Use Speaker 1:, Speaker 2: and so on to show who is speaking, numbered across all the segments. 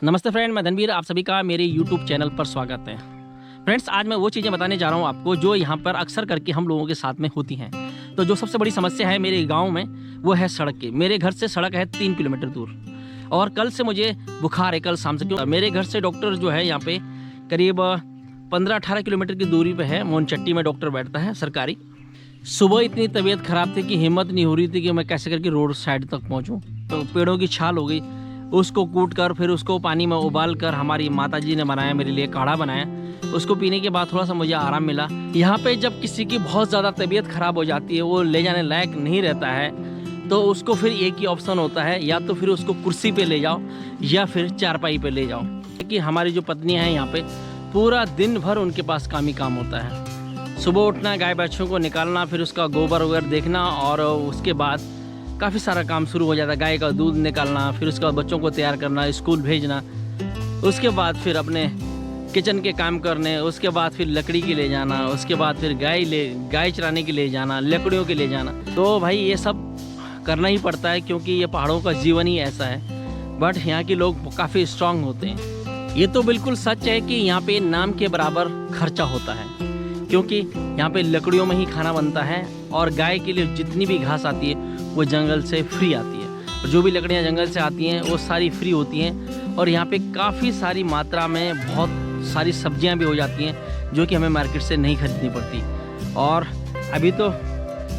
Speaker 1: नमस्ते फ्रेंड, मैं धनवीर, आप सभी का मेरे YouTube चैनल पर स्वागत है। फ्रेंड्स, आज मैं वो चीज़ें बताने जा रहा हूँ आपको जो यहाँ पर अक्सर करके हम लोगों के साथ में होती हैं। तो जो सबसे बड़ी समस्या है मेरे गांव में वो है सड़क की। मेरे घर से सड़क है 3 किलोमीटर दूर और कल से मुझे बुखार है, कल शाम से। क्यों? मेरे घर से डॉक्टर जो है यहाँ पे करीब 15-18 किलोमीटर की दूरी पर है। मोनचट्टी में डॉक्टर बैठता है सरकारी। सुबह इतनी तबीयत ख़राब थी कि हिम्मत नहीं हो रही थी कि मैं कैसे करके रोड साइड तक पहुँचूँ। तो पेड़ों की छाल हो गई, उसको कूट कर फिर उसको पानी में उबाल कर हमारी माताजी ने बनाया, मेरे लिए काढ़ा बनाया। उसको पीने के बाद थोड़ा सा मुझे आराम मिला। यहाँ पे जब किसी की बहुत ज़्यादा तबीयत ख़राब हो जाती है, वो ले जाने लायक नहीं रहता है, तो उसको फिर एक ही ऑप्शन होता है, या तो फिर उसको कुर्सी पे ले जाओ या फिर चारपाई पे ले जाओ। क्योंकि हमारी जो पत्नियाँ हैं यहाँ पे पूरा दिन भर उनके पास काम ही काम होता है। सुबह उठना, गाय बच्चों को निकालना, फिर उसका गोबर वगैरह देखना और उसके बाद काफ़ी सारा काम शुरू हो जाता है। गाय का दूध निकालना, फिर उसके बाद बच्चों को तैयार करना, स्कूल भेजना, उसके बाद फिर अपने किचन के काम करने, उसके बाद फिर लकड़ी के ले जाना, उसके बाद फिर गाय चराने के ले जाना, लकड़ियों के ले जाना। तो भाई ये सब करना ही पड़ता है क्योंकि ये पहाड़ों का जीवन ही ऐसा है। बट यहाँ के लोग काफ़ी स्ट्रांग होते हैं। ये तो बिल्कुल सच है कि यहाँ पे नाम के बराबर खर्चा होता है, क्योंकि यहाँ पे लकड़ियों में ही खाना बनता है और गाय के लिए जितनी भी घास आती है वो जंगल से फ्री आती है। और जो भी लकड़ियाँ जंगल से आती हैं वो सारी फ्री होती हैं। और यहाँ पे काफ़ी सारी मात्रा में बहुत सारी सब्जियाँ भी हो जाती हैं जो कि हमें मार्केट से नहीं खरीदनी पड़ती। और अभी तो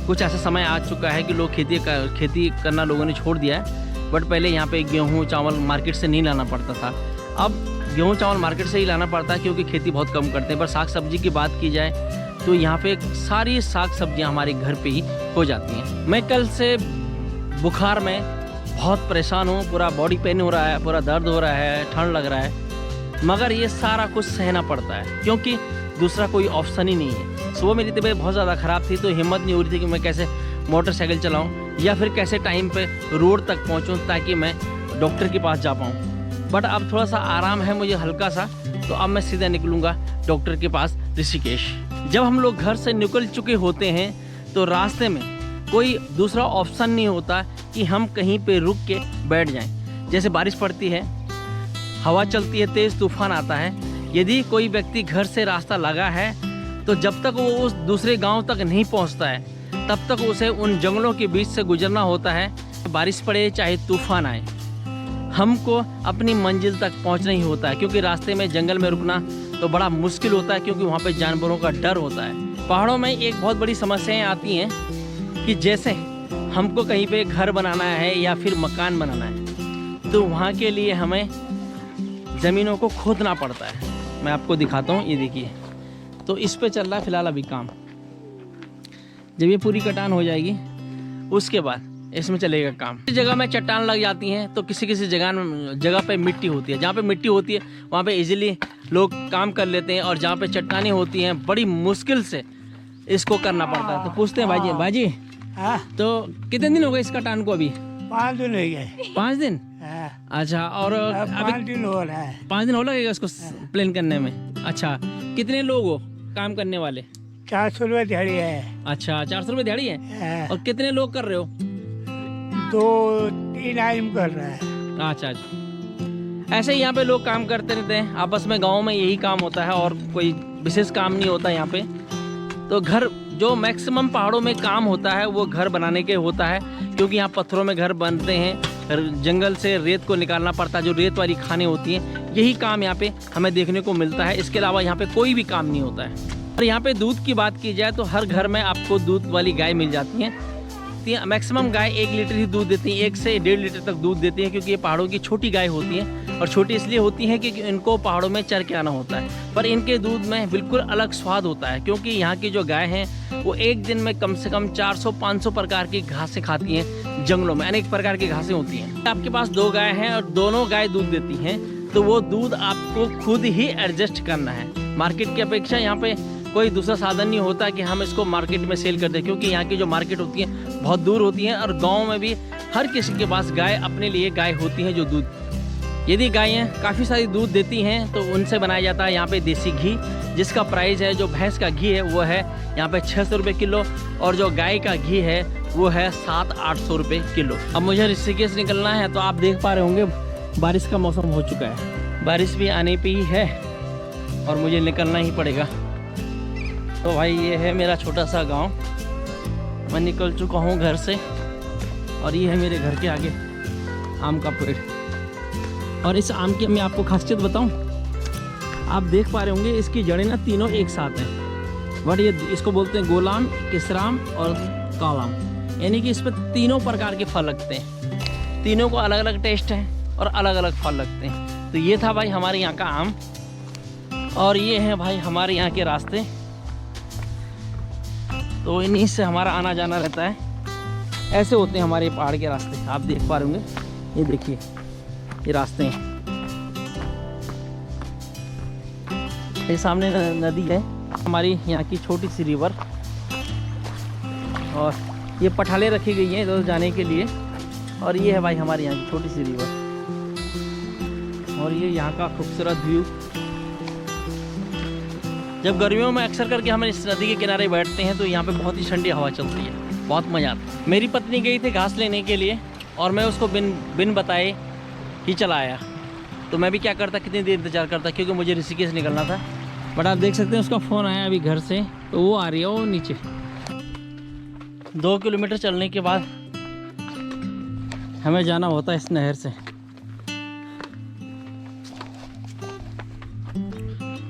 Speaker 1: कुछ ऐसा समय आ चुका है कि लोग खेती करना लोगों ने छोड़ दिया है। बट पहले यहाँ पे गेहूँ चावल मार्केट से नहीं लाना पड़ता था। अब गेहूँ चावल मार्केट से ही लाना पड़ता है क्योंकि खेती बहुत कम करते हैं। पर साग सब्जी की बात की जाए तो यहाँ पे सारी साग सब्जियाँ हमारे घर पे ही हो जाती हैं। मैं कल से बुखार में बहुत परेशान हूँ, पूरा बॉडी पेन हो रहा है, पूरा दर्द हो रहा है, ठंड लग रहा है, मगर ये सारा कुछ सहना पड़ता है क्योंकि दूसरा कोई ऑप्शन ही नहीं है। सुबह मेरी तबीयत बहुत ज़्यादा ख़राब थी तो हिम्मत नहीं हो रही थी कि मैं कैसे मोटरसाइकिल चलाऊँ या फिर कैसे टाइम पे रोड तक पहुँचूँ ताकि मैं डॉक्टर के पास जा पाऊँ। बट अब थोड़ा सा आराम है मुझे, हल्का सा, तो अब मैं सीधा निकलूँगा डॉक्टर के पास, ऋषिकेश। जब हम लोग घर से निकल चुके होते हैं तो रास्ते में कोई दूसरा ऑप्शन नहीं होता कि हम कहीं पे रुक के बैठ जाएं। जैसे बारिश पड़ती है, हवा चलती है, तेज़ तूफान आता है, यदि कोई व्यक्ति घर से रास्ता लगा है तो जब तक वो उस दूसरे गांव तक नहीं पहुंचता है तब तक उसे उन जंगलों के बीच से गुजरना होता है। बारिश पड़े चाहे तूफान आए, हमको अपनी मंजिल तक पहुंचना ही होता है क्योंकि रास्ते में जंगल में रुकना तो बड़ा मुश्किल होता है क्योंकि वहाँ पे जानवरों का डर होता है। पहाड़ों में एक बहुत बड़ी समस्याएं आती हैं कि जैसे हमको कहीं पे घर बनाना है या फिर मकान बनाना है तो वहाँ के लिए हमें ज़मीनों को खोदना पड़ता है। मैं आपको दिखाता हूँ, ये देखिए। तो इस पे चल रहा है फ़िलहाल अभी काम। जब ये पूरी कटान हो जाएगी उसके बाद इसमें चलेगा काम। इस जगह में चट्टान लग जाती हैं तो किसी जगह पे मिट्टी होती है। जहाँ पे मिट्टी होती है वहाँ पे इजीली लोग काम कर लेते हैं और जहाँ पे चट्टानें होती हैं बड़ी मुश्किल से इसको करना पड़ता है। तो पूछते हैं भाजी तो कितने दिन हो गए इस कटान को? अभी
Speaker 2: 5 दिन हो गए।
Speaker 1: 5 दिन? अच्छा। और अभी
Speaker 2: 5 दिन हो रहा है।
Speaker 1: 5 दिन हो लगेगा इसको प्लान करने में? अच्छा। कितने लोग हो काम करने वाले?
Speaker 2: 400 रुपये दिहाड़ी है।
Speaker 1: अच्छा, 400 रुपये दिहाड़ी है। और कितने लोग कर रहे हो?
Speaker 2: 2-3 आदमी कर रहा है।
Speaker 1: अच्छा। ऐसे ही यहाँ पे लोग काम करते रहते हैं आपस में। गाँव में यही काम होता है और कोई विशेष काम नहीं होता यहाँ पे। तो घर जो मैक्सिमम पहाड़ों में काम होता है वो घर बनाने के होता है क्योंकि यहाँ पत्थरों में घर बनते हैं, जंगल से रेत को निकालना पड़ता है, जो रेत वाली खानें होती हैं, यही काम यहाँ पे हमें देखने को मिलता है। इसके अलावा यहाँ पे कोई भी काम नहीं होता है। और यहाँ पे दूध की बात की जाए तो हर घर में आपको दूध वाली गाय मिल जाती हैं। मैक्सिमम गाय 1 लीटर ही दूध देती हैं, 1 से 1.5 लीटर तक दूध देती हैं क्योंकि ये पहाड़ों की छोटी गाय होती हैं। और छोटी इसलिए होती हैं कि इनको पहाड़ों में चर के आना होता है। पर इनके दूध में बिल्कुल अलग स्वाद होता है क्योंकि यहाँ की जो गाय हैं वो एक दिन में कम से कम 400-500 प्रकार की घासें खाती हैं। जंगलों में अनेक प्रकार की घासें होती हैं। आपके पास 2 गाय हैं और दोनों गाय दूध देती हैं तो वो दूध आपको खुद ही एडजस्ट करना है। मार्केट की अपेक्षा यहाँ पे कोई दूसरा साधन नहीं होता कि हम इसको मार्केट में सेल कर दें क्योंकि यहाँ की जो मार्केट होती है बहुत दूर होती है। और गांव में भी हर किसी के पास गाय, अपने लिए गाय होती है जो दूध। यदि गायें काफ़ी सारी दूध देती हैं तो उनसे बनाया जाता है यहाँ पे देसी घी, जिसका प्राइस है, जो भैंस का घी है वो है यहाँ पे 600 रुपये किलो और जो गाय का घी है वो है 700-800 रुपये किलो। अब मुझे ऋषिकेश निकलना है तो आप देख पा रहे होंगे बारिश का मौसम हो चुका है, बारिश भी आने पे ही है और मुझे निकलना ही पड़ेगा। तो भाई ये है मेरा छोटा सा गांव, मैं निकल चुका हूँ घर से और ये है मेरे घर के आगे आम का पेड़। और इस आम की मैं आपको खासियत बताऊं, आप देख पा रहे होंगे इसकी जड़ें ना तीनों एक साथ हैं। बट ये इसको बोलते हैं गोलाम, किसराम और कालाम, यानी कि इस पर तीनों प्रकार के फल लगते हैं, तीनों को अलग अलग टेस्ट है और अलग अलग फल लगते हैं। तो ये था भाई हमारे यहाँ का आम और ये है भाई हमारे यहाँ के रास्ते। तो इन्हीं से हमारा आना जाना रहता है, ऐसे होते हैं हमारे पहाड़ के रास्ते। आप देख पा रहे होंगे, ये देखिए ये रास्ते हैं। ये सामने नदी है हमारी यहाँ की छोटी सी रिवर, और ये पठाले रखी गई हैं इधर जाने के लिए। और ये है भाई हमारे यहाँ की छोटी सी रिवर, और ये यहाँ का खूबसूरत व्यू। जब गर्मियों में अक्सर करके हम इस नदी के किनारे बैठते हैं तो यहाँ पे बहुत ही ठंडी हवा चलती है, बहुत मज़ा आता है। मेरी पत्नी गई थी घास लेने के लिए और मैं उसको बिन बताए ही चला आया। तो मैं भी क्या करता, कितनी देर इंतजार करता, क्योंकि मुझे ऋषिकेश निकलना था। बट आप देख सकते हैं उसका फ़ोन आया अभी घर से, तो वो आ रही है वो नीचे। 2 किलोमीटर चलने के बाद हमें जाना होता है इस नहर से,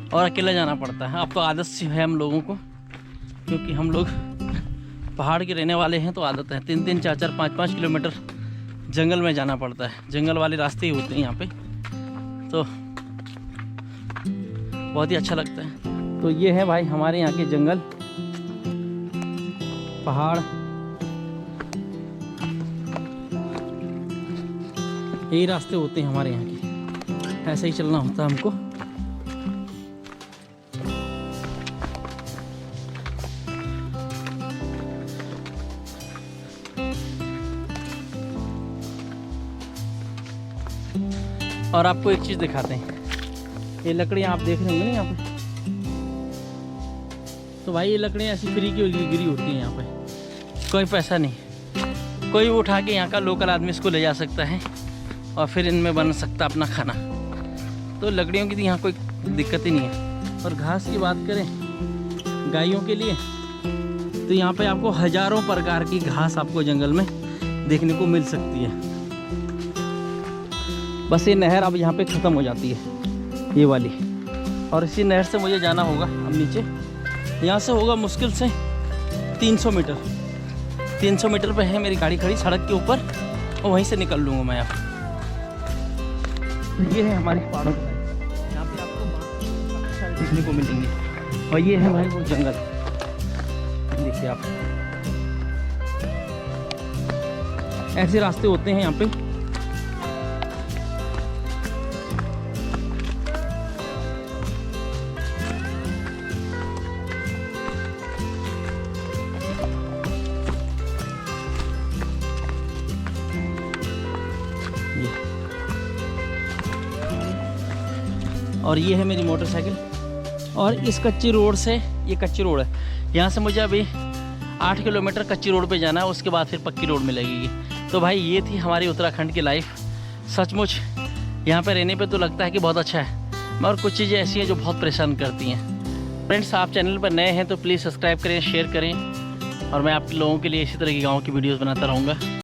Speaker 1: और अकेला जाना पड़ता है। अब तो आदत सी है हम लोगों को, क्योंकि हम लोग पहाड़ के रहने वाले हैं, तो आदत है 3-3, 4-4, 5-5 किलोमीटर जंगल में जाना पड़ता है। जंगल वाले रास्ते ही होते हैं यहाँ पे, तो बहुत ही अच्छा लगता है। तो ये है भाई हमारे यहाँ के जंगल, पहाड़, यही रास्ते होते हैं हमारे यहाँ के, ऐसे ही चलना होता है हमको। और आपको एक चीज़ दिखाते हैं, ये लकड़ियाँ आप देख रहे होंगे ना यहाँ पे, तो भाई ये लकड़ियाँ ऐसी फ्री की गिरी होती हैं यहाँ पे, कोई पैसा नहीं, कोई उठा के यहाँ का लोकल आदमी इसको ले जा सकता है और फिर इनमें बन सकता अपना खाना। तो लकड़ियों की तो यहाँ कोई दिक्कत ही नहीं है। और घास की बात करें गायों के लिए, तो यहाँ पे आपको हज़ारों प्रकार की घास आपको जंगल में देखने को मिल सकती है। बस ये नहर अब यहाँ पे ख़त्म हो जाती है, ये वाली, और इसी नहर से मुझे जाना होगा अब नीचे। यहाँ से होगा मुश्किल से 300 मीटर। 300 मीटर पे है मेरी गाड़ी खड़ी सड़क के ऊपर, और वहीं से निकल लूँगा मैं अब। ये है हमारी पहाड़ों का, यहाँ पे आपको काफ़ी सारे देखने को मिलेंगे। और ये है भाई वो जंगल, देखिए आप, ऐसे रास्ते होते हैं यहाँ पे। और ये है मेरी मोटरसाइकिल, और इस कच्ची रोड से, ये कच्ची रोड है, यहाँ से मुझे अभी 8 किलोमीटर कच्ची रोड पे जाना है, उसके बाद फिर पक्की रोड मिलेगी। तो भाई ये थी हमारी उत्तराखंड की लाइफ। सचमुच यहाँ पे रहने पे तो लगता है कि बहुत अच्छा है, मगर कुछ चीज़ें ऐसी हैं जो बहुत परेशान करती हैं। फ्रेंड्स, आप चैनल पर नए हैं तो प्लीज़ सब्सक्राइब करें, शेयर करें, और मैं आप लोगों के लिए इसी तरह की गाँव की वीडियोज़ बनाता रहूँगा।